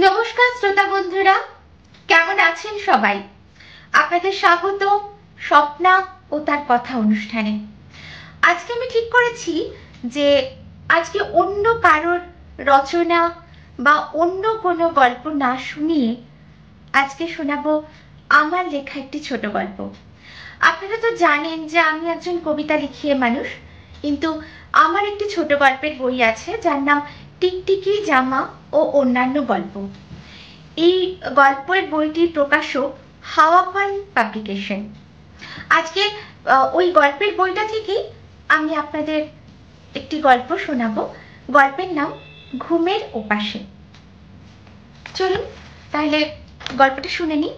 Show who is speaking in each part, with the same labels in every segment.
Speaker 1: নমস্কার শ্রোতা বন্ধুরা, কেমন আছেন সবাই? আপনাদের স্বাগত স্বপ্না ও তার কথা অনুষ্ঠানে। আজকে আমি ঠিক করেছি যে আজকে অন্য কারোর রচনা বা অন্য কোনো গল্প না শুনিয়ে আজকে শোনাবো আমার লেখা একটি ছোট গল্প। আপনারা তো জানেন যে আমি একজন কবিতা লিখিয়ে মানুষ, কিন্তু আমার একটি ছোট গল্পের বই আছে যার নাম টিকটিকি জামা ও অন্যান্য গল্প। এই গল্পের বইটির প্রকাশক হাওয়াফল পাবলিকেশন। আজকে ওই গল্পের বইটা থেকেই আমি আপনাদের একটি গল্প শোনাবো। গল্পের নাম ঘুমের ওপাশে। চলুন তাহলে গল্পটা শুনে নিই।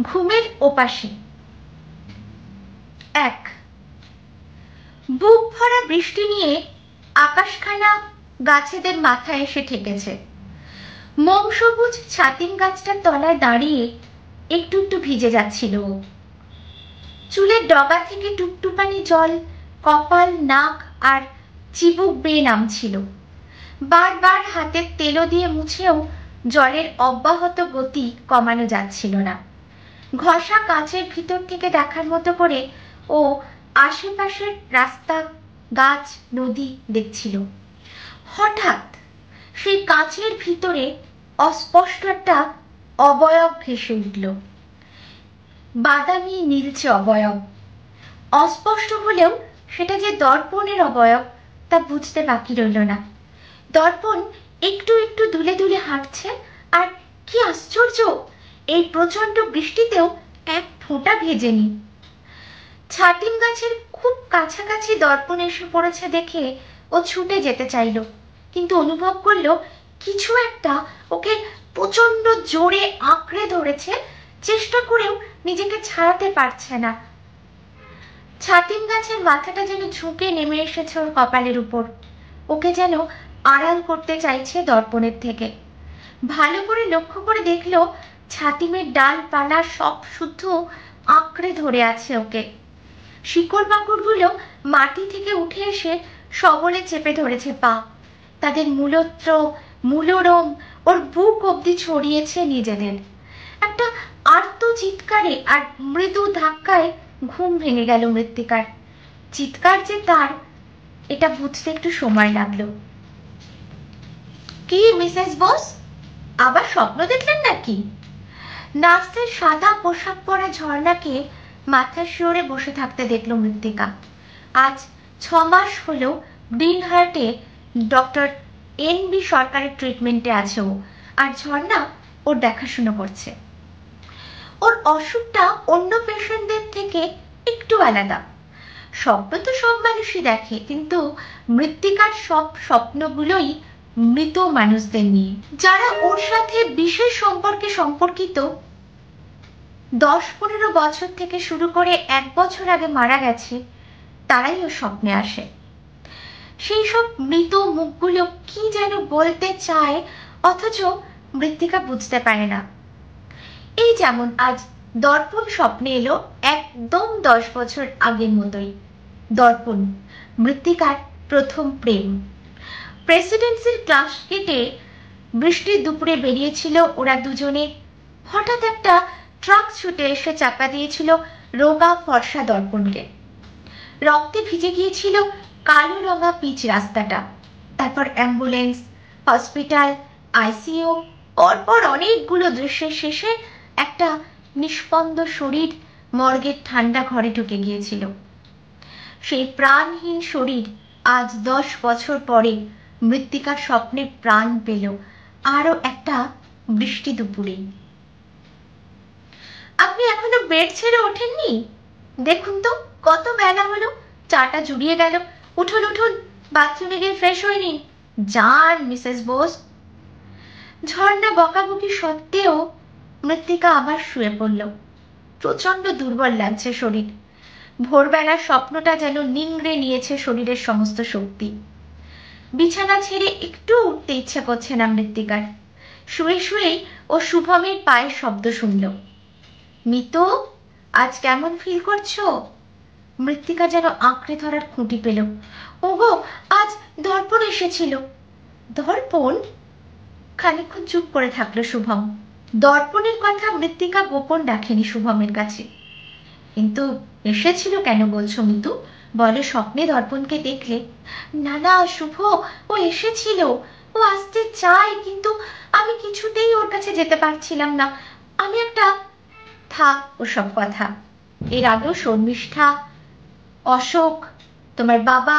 Speaker 1: ঘুমের ওপাশে। এক। বুক ভরা বৃষ্টি নিয়ে আকাশখানা গাছেদের মাথায় এসে ঠেকেছে। মোম সবুজ ছাতিম গাছটার তলায় দাঁড়িয়ে একটু একটু ভিজে যাচ্ছিল। চুলের ডগা থেকে টুপটুপানি জল কপাল, নাক আর চিবুক বেয়ে নামছিল। বারবার হাতের তেলো দিয়ে মুছেও জলের অব্যাহত গতি কমানো যাচ্ছিল না। ঘষা কাঁচের ভিতর থেকে দেখার মতো করে ও আশেপাশের রাস্তা, গাছ, নদী দেখছিল। হঠাৎ সেই কাঁচের ভিতরে অস্পষ্ট একটা অবয়ব ভেসে উঠল। বাদামি নীলচে অবয়ব। অস্পষ্ট হলেও সেটা যে দর্পণের অবয়ব তা বুঝতে বাকি রইল না। দর্পণ একটু একটু দুলে দুলে হাঁটছে, আর কি আশ্চর্য, এই প্রচন্ড বৃষ্টিতেও এক ফোঁটা ভেজেনি। ছাতিম গাছের খুব কাছাকাছি দর্পণ এসে পড়েছে দেখে ও ছুটে যেতে চাইল, কিন্তু অনুভব করলো কিছু একটা ওকে প্রচন্ড জোরে আঁকড়ে ধরেছে। চেষ্টা করেও নিজেকে ছাড়াতে পারছে না। ছাতিম গাছের মাথাটা যেন ঝুঁকে নেমে এসেছে ওর কপালের উপর। ওকে যেন আড়াল করতে চাইছে দর্পণের থেকে। ভালো করে লক্ষ্য করে দেখলো ছাতিমের ডালপালা সব শুদ্ধ আঁকড়ে ধরে আছে ওকে। শিকড় বাকড়গুলো মাটি থেকে উঠে এসে সবলে চেপে ধরেছে পা। তাদের মূলত্র, মূলরম ওর বুক অব্দি ছড়িয়েছে নিজেদের। একটা আর্ত চিৎকারে আর মৃদু ধাক্কায় ঘুম ভেঙে গেল মৃত্তিকার। চিৎকার যে তার, এটা বুঝতে একটু সময় লাগলো। কি মিসেস বোস, আবার স্বপ্ন দেখলেন নাকি? নার্সের সাদা পোশাক পরা ঝর্ণাকে মাথার শিওরে বসে থাকতে দেখলো মৃত্তিকা। আজ 6 মাস হলো গ্রিনহার্টে ডক্টর NB সরকারের ট্রিটমেন্টে আছে ও, আর ঝর্ণা ওর দেখাশুনো করছে। ওর অসুখটা অন্য পেশেন্টদের থেকে একটু আলাদা। স্বপ্ন তো সব মানুষই দেখে, কিন্তু মৃত্তিকার সব স্বপ্নগুলোই মৃত মানুষদের নিয়ে, যারা ওর সাথে বিশেষ সম্পর্কে সম্পর্কিত। 10-15 বছর থেকে শুরু করে 1 বছর আগে মারা গেছে, তারাই ওর স্বপ্নে আসে। সেই সব মৃত মুখগুলো কি যেন বলতে চায়, অথচ মৃত্তিকা বুঝতে পারে না। এই যেমন আজ দর্পণ স্বপ্নে এলো একদম 10 বছর আগের মতোই। দর্পণ মৃত্তিকার প্রথম প্রেম। প্রেসিডেন্সির ক্লাস কেটে বৃষ্টির দুপুরে বেরিয়েছিল ওরা দুজনে। হঠাৎ একটা ট্রাক ছুটে এসে চাপা দিয়েছিল রোগা ফর্সা দর্পণকে। রক্তে ভিজে গিয়েছিল কালো রঙা পিচ রাস্তাটা। তারপর অ্যাম্বুলেন্স, হসপিটাল, ICU, পরপর অনেকগুলো দৃশ্যের শেষে একটা নিষ্পন্দ শরীর মর্গের ঠান্ডা ঘরে ঢুকে গিয়েছিল। সেই প্রাণহীন শরীর আজ 10 বছর পরে মৃত্তিকার স্বপ্নে প্রাণ পেল, আরো একটা বৃষ্টি দুপুরে। আপনি এখনো বেড ছেড়ে ওঠেননি? দেখুন তো কত বেলা হলো, চাটা জুড়িয়ে গেল। উঠুন উঠুন, বাথরুমে গিয়ে ফ্রেশ হয়ে নিন। যান মিসেস বোস। ঝর্ণা বকাবকি সত্ত্বেও মৃত্তিকা আবার শুয়ে পড়ল। প্রচন্ড দুর্বল লাগছে শরীর। ভোরবেলার স্বপ্নটা যেন নিংড়ে নিয়েছে শরীরের সমস্ত শক্তি। বিছানা ছেড়ে একটু উঠতে ইচ্ছা করছে না মৃত্তিকার। শুয়ে শুয়েই ও শুভমের পায়ের শব্দ শুনল। মিতু, আজ কেমন ফিল করছো? মৃত্তিকা যেন আঁকড়ে ধরার খুঁটি পেল। ওগো, আজ দর্পণ এসেছিল। দর্পণ? খানিকক্ষণ চুপ করে থাকলো শুভম। দর্পণের কথা মৃত্তিকা গোপন রাখেনি শুভমের কাছে। কিন্তু এসেছিল কেন বলছো মিতু? বলো, স্বপ্নে দর্পণকে দেখলে? না না শুভ, ও এসেছিল। ও আসতে চায়, কিন্তু আমি কিছুতেই ওর কাছে যেতে পারছিলাম না। আমি একটা... থাক ওসব কথা। এর আগেও শর্মিষ্ঠা, অশোক, তোমার বাবা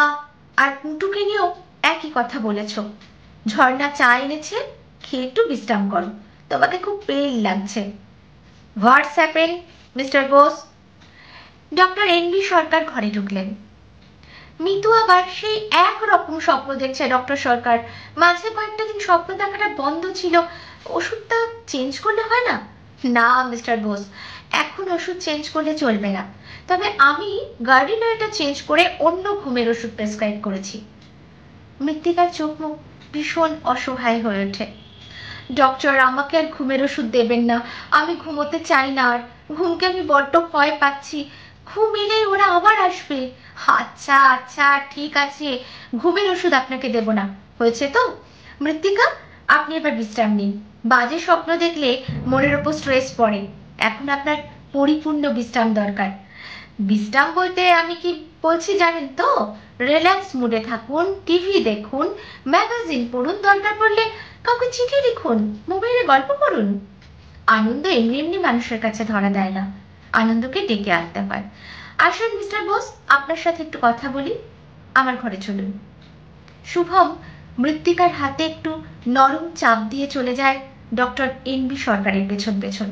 Speaker 1: আর পুটুকে নিয়েও একই কথা বলেছ। ঝর্ণা চা এনেছে, খেয়ে একটু বিশ্রাম করো, তোমাকে খুব পেল লাগছে। হোয়াটসঅ্যাপে মিস্টার বোস। ডক্টর এনভি সরকার ঘরে ঢুকলেন। মিতু আবার সেই একরকম স্বপ্ন দেখছে ডক্টর সরকার। মাঝে কয়েকটা দিন স্বপ্ন দেখাটা বন্ধ ছিল। ওষুধটা চেঞ্জ করলে হয় না? না মিস্টার বোস, এখন ওষুধ চেঞ্জ করলে চলবে না। তবে আমি গার্ডিনারটা চেঞ্জ করে অন্য ঘুমের ওষুধ প্রেসক্রাইব করেছি। মৃত্তিকার চোখ মুখ ভীষণ অসহায় হয়ে ওঠে। ডক্টর, আমাকে আর ঘুমের ওষুধ দেবেন না। আমি ঘুমোতে চাই না আর। ঘুমকে আমি বড্ড ভয় পাচ্ছি। ঘুম এলেই ওরা আবার আসবে। আচ্ছা আচ্ছা ঠিক আছে, ঘুমের ওষুধ আপনাকে দেব না। হয়েছে তো? মৃত্তিকা, আপনি এবার বিশ্রাম নিন। বাজে স্বপ্ন দেখলে মনের ওপর স্ট্রেস পড়ে। এখন আপনার পরিপূর্ণ বিশ্রাম দরকার। বিশ্রাম বলতে আমি কি বলছি জানেন তো? রিল্যাক্স মুডে থাকুন, টিভি দেখুন, ম্যাগাজিন পড়ুন, দরকার পড়লে কাউকে চিঠি লিখুন, মোবাইলে গল্প করুন। আনন্দ এমনি এমনি মানুষের কাছে ধরা দেয় না, আনন্দকে ডেকে আনতে হয়। আসুন মিস্টার বোস, আপনার সাথে একটু কথা বলি। আমার ঘরে চলুন। শুভম মৃত্তিকার হাতে একটু নরম চাপ দিয়ে চলে যায় ডক্টর এনবি সরকারের পেছন পেছন।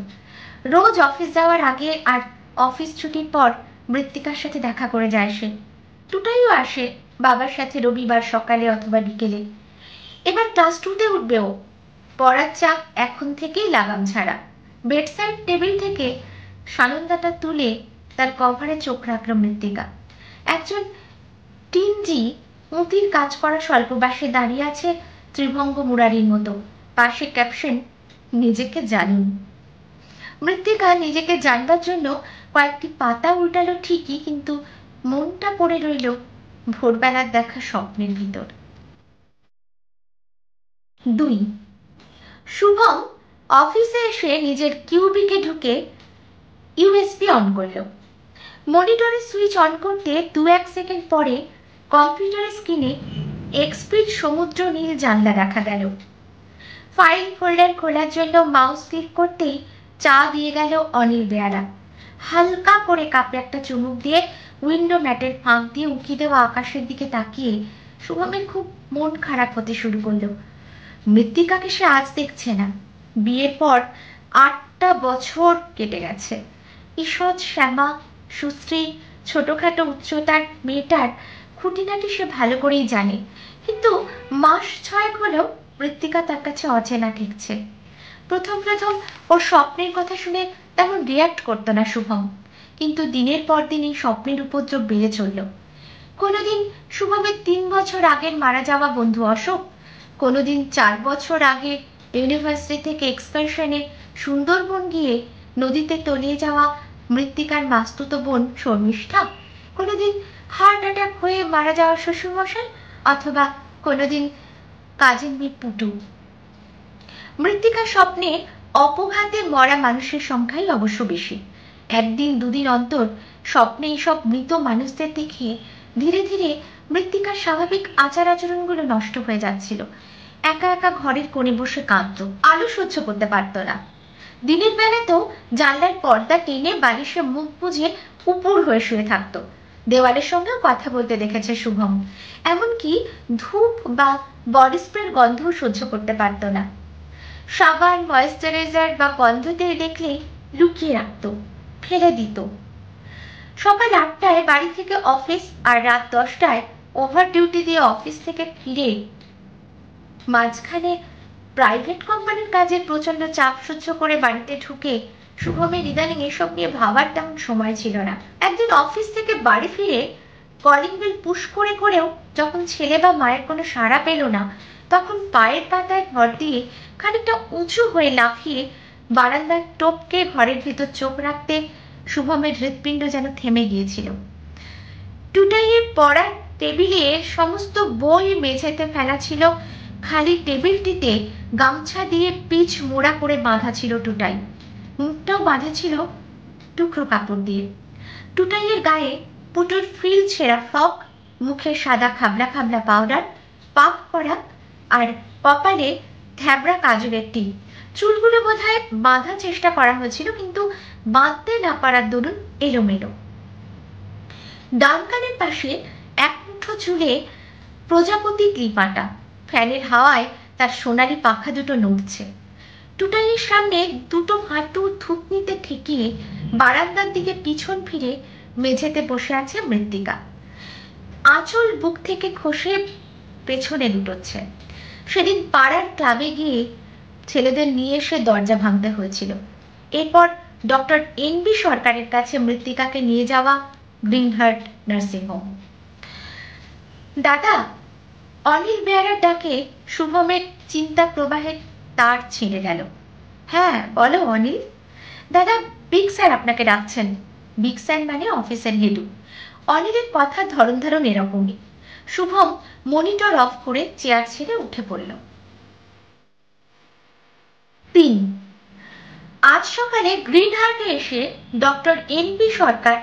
Speaker 1: রোজ অফিস যাওয়ার আগে আর অফিস ছুটির পর মৃত্তিকার সাথে দেখা করে যায় সে। দুটাইও আসে বাবার সাথে রবিবার সকালে অথবা বিকেলে। এবার ক্লাস 2-তে উঠবে ও। পড়ার চাপ এখন থেকেই লাগাম ছাড়া। বেডসাইড টেবিল থেকে সানন্দাটা তুলে তার কভারে চোখ রাখলো মৃত্তিকা। একজন টিনজি মতির কাজ করা স্বল্পবাসে দাঁড়িয়ে আছে ত্রিভঙ্গ মুরারির মতো। পাশে ক্যাপশন, নিজেকে জানুন। মৃত্তিকা নিজেকে জানবার জন্য কয়েকটি পাতা উল্টালো ঠিকই, কিন্তু মনটা পড়ে রইল ভোরবেলার দেখা স্বপ্নের ভিতর। 2। শুভম অফিসে এসে নিজের কিউবিকে ঢুকে ইউএসবি অন করলো। মনিটরের সুইচ অন করতে 2-1 সেকেন্ড পরে কম্পিউটারের স্ক্রিনে এক্সপিড সমুদ্র নীল জানলা দেখা গেল। ফাইল ফোল্ডার খোলার জন্য মাউস ক্লিক করতেই চা দিয়ে গেল অনিল বেয়ারা। হালকা করে কাপে একটা চুমুক দিয়ে উইন্ডো ম্যাটের ফাঁক দিয়ে উঁকি দেওয়া আকাশের দিকে তাকিয়ে শুভমের খুব মন খারাপ হতে শুরু করলো। মৃত্তিকাকে সে আজ দেখছে না। বিয়ের পর 8টা বছর কেটে গেছে। ঈষৎ শ্যামা, সুশ্রী, ছোটখাটো উচ্চতার মেয়েটার খুঁটিনাটি সে ভালো করেই জানে, কিন্তু মাস 6 হলেও মৃত্তিকা তার কাছে অচেনা ঠেকছে। প্রথম প্রথম ওর স্বপ্নের কথা শুনে তেমন রিয়াক্ট করতো না শুভম, কিন্তু দিনের পর দিন এই স্বপ্নের উপদ্রব বেড়ে চলল। কোনোদিন শুভমের 3 বছর আগের মারা যাওয়া বন্ধু অশোক, কোনোদিন 4 বছর আগে ইউনিভার্সিটি থেকে এক্সকারশনে সুন্দরবন গিয়ে নদীতে তলিয়ে যাওয়া মৃত্তিকার মাস্তুতো বোন শর্মিষ্ঠা, কোনোদিন হার্ট অ্যাটাক হয়ে মারা যাওয়া শ্বশুরমশাই, অথবা কোনোদিন কাজের মেয়ে পুটু। মৃত্তিকার স্বপ্নে অপঘাতে মরা মানুষের সংখ্যাই অবশ্য বেশি। একদিন দুদিন অন্তর স্বপ্নে এইসব মৃত মানুষদের দেখে ধীরে ধীরে মৃত্তিকার স্বাভাবিক আচার আচরণগুলো নষ্ট হয়ে যাচ্ছিল। একা একা ঘরের কোণে বসে কাঁদতো, আলো সহ্য করতে পারত না। দিনের বেলাতেও জানলার পর্দা টেনে বালিশে মুখ বুজে উপুর হয়ে শুয়ে থাকতো। দেওয়ালের সঙ্গেও কথা বলতে দেখেছে শুভম। এমনকি ধূপ বা বডি স্প্রের গন্ধও সহ্য করতে পারত না। সাবান, ময়েশ্চারাইজার বা গন্ধ তেল দেখলেই লুকিয়ে রাখতো, ফেলে দিত। সকাল 8টায় বাড়ি থেকে অফিস আর রাত 10টায় ওভার ডিউটি দিয়ে অফিস থেকে ফিরে মাঝখানে প্রাইভেট কোম্পানির কাজের প্রচন্ড চাপ সহ্য করে বাড়িতে ঢুকে শুভমের ইদানিং এসব নিয়ে ভাবার তেমন সময় ছিল না। একদিন অফিস থেকে বাড়ি ফিরে কলিং বেল পুশ করে করেও যখন ছেলে বা মায়ের কোনো সাড়া পেল না, তখন পায়ের পাতায় ভর দিয়ে খানিকটা উঁচু হয়ে লাফিয়ে বারান্দার টপকে ঘরের ভিতর চোখ রাখতে শুভমের হৃৎপিণ্ড যেন থেমে গিয়েছিল। টুটাইয়ের পড়ার টেবিলে সমস্ত বই মেঝেতে ফেলা ছিল, খালি টেবিলটিতে গামছা দিয়ে পিচ মোড়া করে বাঁধা ছিল টুটাই, মুখটাও বাঁধা ছিল টুকরো কাপড় দিয়ে। টুটাইয়ের গায়ে পুটুর ফ্রিল ছেঁড়া ফ্রক, মুখে সাদা খাবলা খাবলা পাউডার, পাক করা, আর কপালে থ্যাবড়া কাজলের টিপ। চুলগুলো বোধহয় বাঁধার চেষ্টা করা হয়েছিল, কিন্তু বাঁধতে না পারার দরুন এলোমেলো। ডান কানের পাশে এক মুঠো চুলে প্রজাপতি ক্লিপাটা, ফ্যানের হাওয়ায় তার সোনালি পাখা দুটো নড়ছে। টুটাইয়ের সামনে দুটো হাঁটু থুতনিতে ঠেকিয়ে বারান্দার দিকে পিছন ফিরে মেঝেতে বসে আছে মৃত্তিকা। আঁচল বুক থেকে খসে পেছনে লুটোচ্ছে। সেদিন পাড়ার ক্লাবে গিয়ে ছেলেদের নিয়ে এসে দরজা ভাঙতে হয়েছিল। এরপর ডক্টর এনবি সরকারের কাছে মৃত্তিকাকে নিয়ে যাওয়া গ্রিনহার্ট নার্সিং হোম। দাদা, অনিল বেয়ারার ডাকে শুভমের চিন্তা প্রবাহের তার ছিঁড়ে গেল। হ্যাঁ বলো অনিল। দাদা, বিগ স্যার আপনাকে ডাকছেন। বিগ স্যার মানে অফিসের হেডু। অনিলের কথার ধরন ধারণ এরকমই। শুভম মনিটর অফ করে চেয়ার ছেড়ে উঠে পড়ল। 3 আজ সকালে গ্রিনহার্টে এসে ডক্টর এনবি সরকার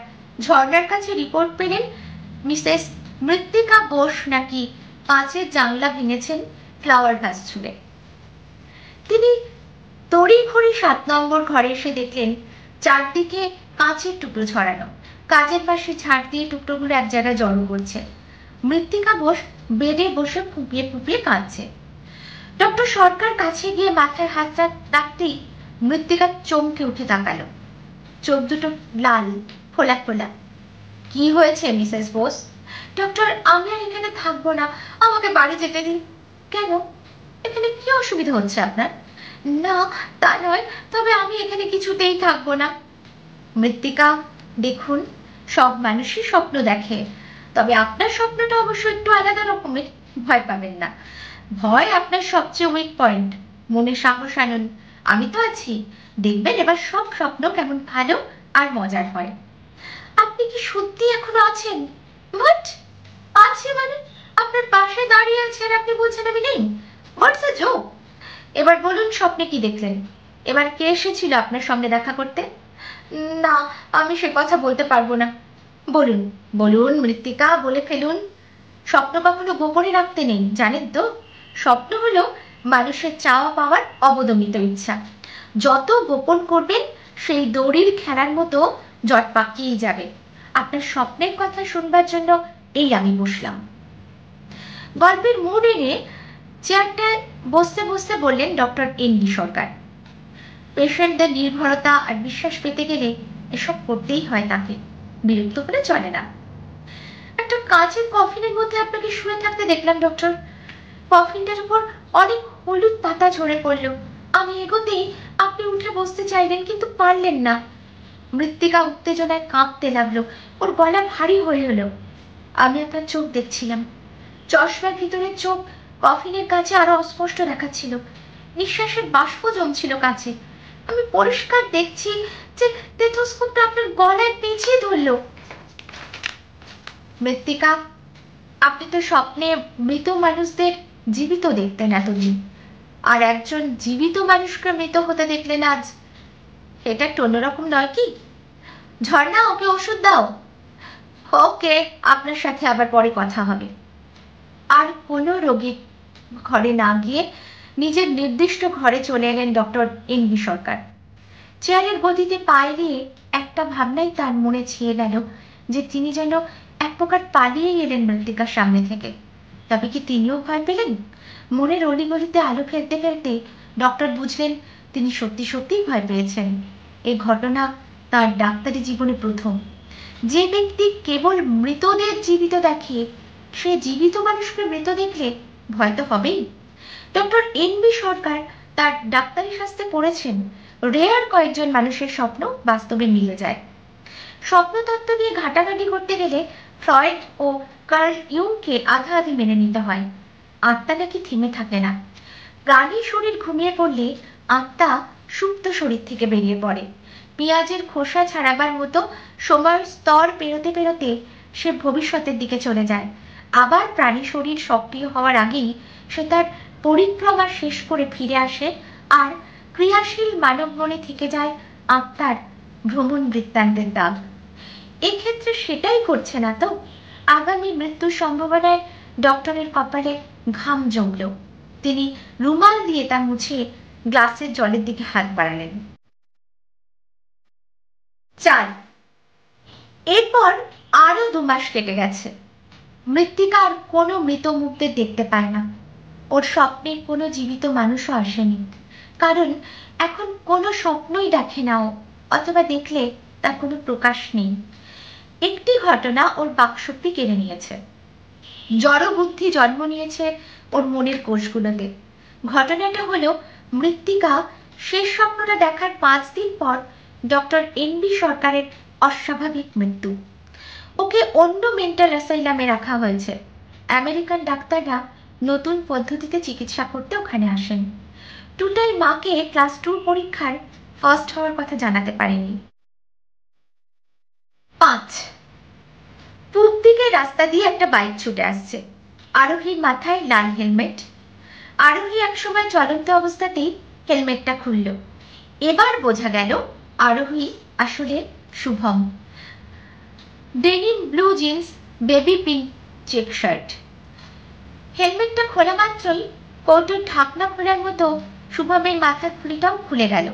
Speaker 1: ঝর্ণার কাছে রিপোর্ট পেলেন মিসেস মৃত্তিকা বোস নাকি কাঁচের জানলা ভেঙেছেন ফ্লাওয়ার ভাস ছুঁড়ে। তিনি তড়িঘড়ি 7 নম্বর ঘরে এসে দেখলেন চারদিকে কাঁচের টুকরো ছড়ানো, কাজের পাশে ঝাড় দিয়ে টুকরোগুলো এক জায়গায় জড়ো করছে। মৃত্তিকা বোস বেডে বসে ফুপিয়ে ফুপিয়ে কাঁদছে। ডক্টর সরকার কাছে গিয়ে মাথায় হাত রাখতেই মৃত্তিকা চমকে উঠে তাকালো। চোখ দুটো লাল, ফোলা ফোলা। কি হয়েছে মিসেস বোস? ডক্টর, আমি আর এখানে থাকবো না, আমাকে বাড়ি যেতে দিন। কেন? এখানে কি অসুবিধা হচ্ছে আপনার? না তা নয়, তবে আমি এখানে কিছুতেই থাকবো না। মৃত্তিকা, দেখুন, সব মানুষই স্বপ্ন দেখে, তবে আপনার স্বপ্নটা অবশ্য একটু আলাদা রকমের। ভয় পাবেন না, ভয় আপনার সবচেয়ে উইক পয়েন্ট। মনে সাহস আনুন, আমি তো আছি। দেখবেন এবার সব স্বপ্ন কেমন ভালো আর মজার হয়। আপনি কি সত্যি এখনো আছেন? হোয়াট? আছে মানে? আপনার পাশে দাঁড়িয়ে আছে আর আপনি বলছেন আমি নেই? হোয়াটস আ জোক? এবার বলুন স্বপ্নে কি দেখলেন? এবার কে এসেছিল আপনার সঙ্গে দেখা করতে? না, আমি সে কথা বলতে পারবো না। বলুন বলুন মৃত্তিকা, বলে ফেলুন। স্বপ্ন কখনো গোপনে রাখতে নেই, জানেন তো? স্বপ্ন হলো মানুষের চাওয়া পাওয়ার অবদমিত ইচ্ছা। যত গোপন করবেন সেই দড়ির খেলার মতো জট পাকিয়েই যাবে। আপনার স্বপ্নের কথা শুনবার জন্য এই আমি বসলাম। গল্পের মুড এনে চেয়ারটায় বসতে বসতে বললেন ডক্টর এনবি সরকার। পেশেন্টদের নির্ভরতা আর বিশ্বাস পেতে গেলে এসব করতেই হয় তাকে, বিরক্ত করে চলে না। একটা কাঁচের কফিনের মধ্যে আপনাকে শুয়ে থাকতে দেখলাম ডক্টর। কফিনটার উপর অনেক হলুদ পাতা ঝরে পড়ল। আমি এগোতেই আপনি উঠে বসতে চাইলেন, কিন্তু পারলেন না। মৃত্তিকা উত্তেজনায় কাঁপতে লাগলো, ওর গলা ভারী হয়ে হলো। আমি আপনার চোখ দেখছিলাম, চশমার ভিতরে চোখ কফিনের কাছে আরো অস্পষ্ট দেখাচ্ছিল। নিঃশ্বাসের বাষ্প জমছিল কাছে। আমি পরিষ্কার দেখছি যে স্টেথোস্কোপটা আপনার গলায় পেঁচিয়ে ধরলো। মৃত্তিকা, আপনি তো স্বপ্নে মৃত মানুষদের জীবিত দেখতেন এতদিন, আর একজন জীবিত মানুষকে মৃত হতে দেখলেন আজ। এটা একটু অন্যরকম নয় কি? ঝর্ণা, ওকে ওষুধ দাও। ওকে, আপনার সাথে আবার পরে কথা হবে। আর কোনো রোগী ঘরে না গিয়ে নিজের নির্দিষ্ট ঘরে চলে এলেন ডক্টর এনবি সরকার। চেয়ারের গদিতে পায়ে দিয়ে একটা ভাবনাই তার মনে ছেয়ে গেল, যে তিনি যেন এক প্রকার পালিয়ে এলেন মৃত্তিকার সামনে থেকে। তবে কি তিনিও ভয় পেলেন? মনের অলিগলিতে আলো ফেলতে ফেলতে ডক্টর বুঝলেন তিনি সত্যি সত্যিই ভয় পেয়েছেন। এই ঘটনা তার ডাক্তারি জীবনে প্রথম। যে ব্যক্তি কেবল মৃতদের জীবিত দেখে, সে জীবিত মানুষকে মৃত দেখলে ভয় তো হবেই। ডক্টর এনবি সরকার তার ডাক্তারি শাস্ত্রে পড়েছেন, রেয়ার কয়েকজন মানুষের স্বপ্ন বাস্তবে মিলে যায়। স্বপ্নতত্ত্ব নিয়ে ঘাটাঘাটি করতে গেলে ফ্রয়েড ও কার্ল ইউংকে আধা আধি মেনে নিতে হয়। আত্মা নাকি থেমে থাকে না। প্রাণী শরীর ঘুমিয়ে পড়লে আত্মা সুপ্ত শরীর থেকে বেরিয়ে পড়ে। পেঁয়াজের খোসা ছাড়াবার মতো সময়ের স্তর পেরোতে পেরোতে সে ভবিষ্যতের দিকে চলে যায়। আবার প্রাণী শরীর সক্রিয় হওয়ার আগেই সে তার পরিক্রমা শেষ করে ফিরে আসে, আর ক্রিয়াশীল মানব মনে থেকে যায় আত্মার ভ্রমণ বৃত্তান্তের দাগ। এক্ষেত্রে সেটাই করছে না তো? আগামী মৃত্যুর সম্ভাবনায় ডক্টরের কপালে ঘাম জমল। তিনি রুমাল দিয়ে তা মুছে গ্লাসের জলের দিকে হাত বাড়ালেন। 4। এরপর আরো 2 মাস কেটে গেছে। মৃত্তিকা আর কোনো মৃত মুখদের দেখতে পায় না। ওর স্বপ্নের কোনো জীবিত মানুষও আসেনি, কারণ এখন কোনো স্বপ্নই দেখে না ও, অথবা দেখলে তার কোনো প্রকাশ নেই। একটি ঘটনা ওর বাকশক্তি কেড়ে নিয়েছে। জড় বুদ্ধি জন্ম নিয়েছে ওর মনের কোষগুলোতে। ঘটনাটা হলো, মৃত্তিকা শেষ স্বপ্নটা দেখার 5 দিন পর ডক্টর এনবি সরকারের অস্বাভাবিক মৃত্যু। ওকে অন্য মেন্টাল অ্যাসাইলামে রাখা হয়েছে। আমেরিকান ডাক্তাররা নতুন পদ্ধতিতে চিকিৎসা করতে ওখানে আসেন। টুটাই মাকে ক্লাস 2 পরীক্ষার ফার্স্ট হওয়ার কথা জানাতে পারেনি। 5। পূব দিকে রাস্তা দিয়ে একটা বাইক ছুটে আসছে। আরোহীর মাথায় লাল হেলমেট। আরোহী একসময় চলন্ত অবস্থাতেই হেলমেটটা খুলল। এবার বোঝা গেল আরোহী আসলে Shubham. Denim blue jeans, baby pink check shirt. হেলমেটটা খোলা মাত্রই কোটের ঢাকনা খোলার মতো শুভমের মাথার খুলিটাও খুলে গেল।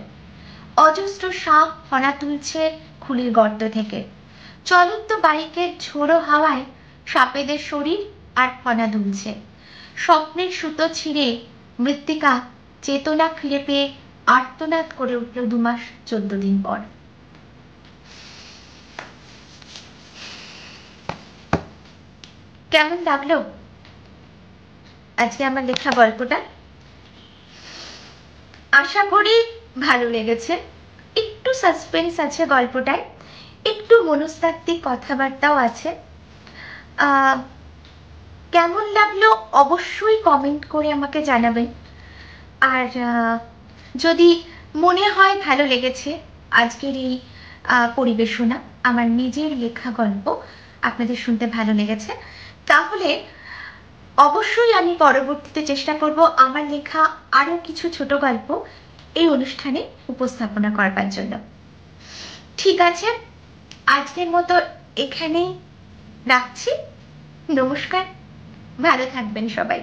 Speaker 1: অজস্র সাপ ফনা তুলছে খুলির গর্ত থেকে। চলন্ত বাইকের ঝোড়ো হাওয়ায় সাপেদের শরীর আর ফনা দুলছে। স্বপ্নের সুতো ছিঁড়ে মৃত্তিকা চেতনা ফিরে পেয়ে আর্তনাদ করে উঠল 2 মাস 14 দিন পর। কেমন লাগলো আজকে আমার লেখা গল্পটা? আশা করি ভালো লেগেছে। একটু সাসপেন্স আছে গল্পটায়, একটু মনস্তাত্ত্বিক কথাবার্তাও আছে। কেমন লাগলো অবশ্যই কমেন্ট করে আমাকে জানাবেন। আর যদি মনে হয় ভালো লেগেছে আজকের এই পরিবেশনা, আমার নিজের লেখা গল্প আপনাদের শুনতে ভালো লেগেছে, তাহলে অবশ্যই আমি পরবর্তীতে চেষ্টা করব আমার লেখা আরো কিছু ছোট গল্প এই অনুষ্ঠানে উপস্থাপনা করবার জন্য। ঠিক আছে, আজকের মতো এখানেই রাখছি। নমস্কার, ভালো থাকবেন সবাই।